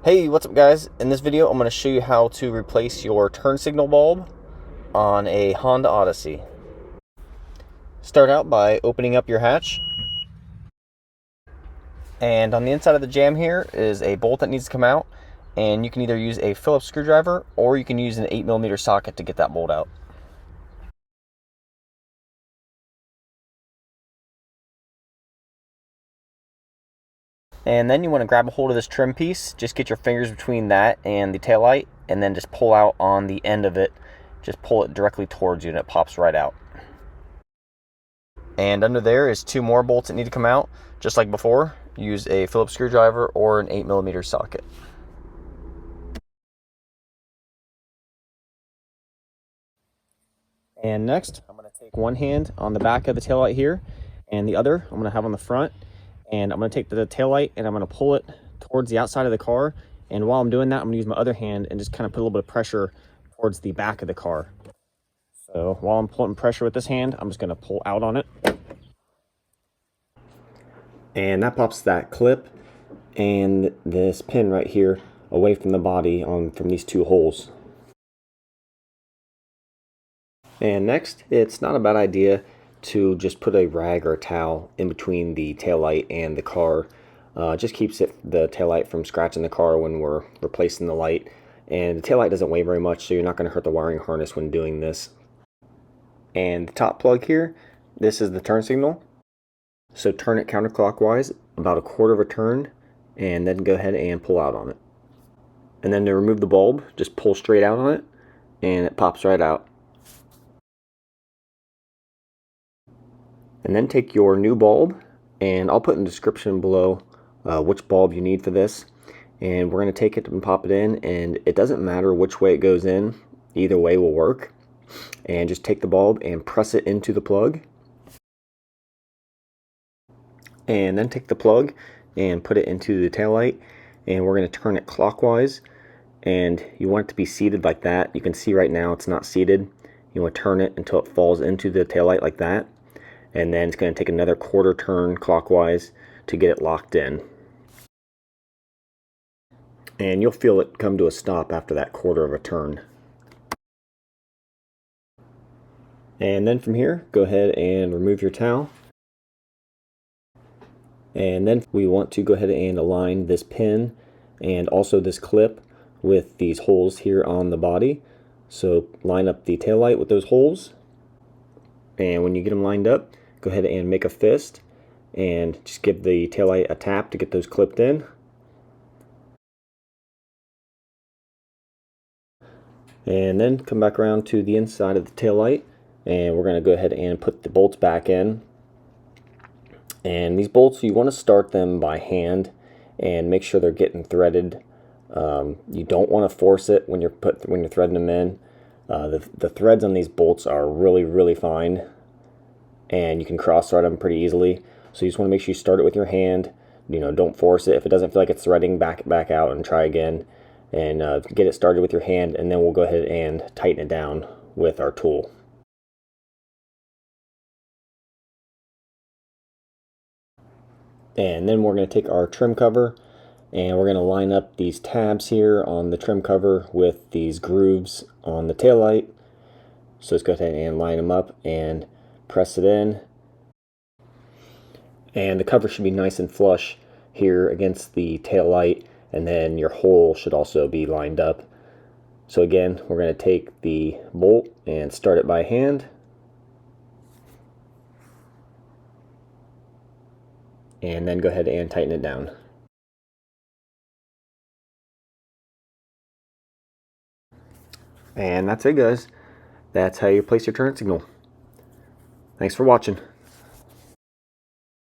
Hey, what's up guys? In this video I'm going to show you how to replace your turn signal bulb on a Honda Odyssey. Start out by opening up your hatch, and on the inside of the jamb here is a bolt that needs to come out, and you can either use a Phillips screwdriver or you can use an 8mm socket to get that bolt out. And then you want to grab a hold of this trim piece, just get your fingers between that and the taillight, and then just pull out on the end of it. Just pull it directly towards you and it pops right out. And under there is two more bolts that need to come out. Just like before, use a Phillips screwdriver or an 8mm socket. And next, I'm going to take one hand on the back of the taillight here, and the other I'm going to have on the front. And I'm going to take the taillight and I'm going to pull it towards the outside of the car. And while I'm doing that, I'm going to use my other hand and just kind of put a little bit of pressure towards the back of the car. So while I'm pulling pressure with this hand, I'm just going to pull out on it. And that pops that clip and this pin right here away from the body from these two holes. And next, it's not a bad idea to just put a rag or a towel in between the taillight and the car. Just keeps the taillight from scratching the car when we're replacing the light. And the taillight doesn't weigh very much, so you're not going to hurt the wiring harness when doing this. And the top plug here, this is the turn signal. So turn it counterclockwise about a quarter of a turn, and then go ahead and pull out on it. And then to remove the bulb, just pull straight out on it, and it pops right out. And then take your new bulb, and I'll put in the description below which bulb you need for this. And we're going to take it and pop it in, and it doesn't matter which way it goes in, either way will work. And just take the bulb and press it into the plug. And then take the plug and put it into the taillight, and we're going to turn it clockwise. And you want it to be seated like that. You can see right now it's not seated. You want to turn it until it falls into the taillight like that. And then it's going to take another quarter turn clockwise to get it locked in. And you'll feel it come to a stop after that quarter of a turn. And then from here, go ahead and remove your towel. And then we want to go ahead and align this pin and also this clip with these holes here on the body. So line up the taillight with those holes. And when you get them lined up, go ahead and make a fist and just give the taillight a tap to get those clipped in. And then come back around to the inside of the taillight, and we're going to go ahead and put the bolts back in. And these bolts, you want to start them by hand and make sure they're getting threaded. You don't want to force it when you're threading them in. The threads on these bolts are really fine, and you can cross thread them pretty easily. So you just want to make sure you start it with your hand. Don't force it. If it doesn't feel like it's threading, back out and try again. And get it started with your hand, and then we'll go ahead and tighten it down with our tool. And then we're going to take our trim cover, and we're going to line up these tabs here on the trim cover with these grooves on the taillight. So let's go ahead and line them up and press it in. And the cover should be nice and flush here against the taillight, and then your hole should also be lined up. So again, we're going to take the bolt and start it by hand. And then go ahead and tighten it down. And that's it, guys. That's how you place your turn signal. Thanks for watching.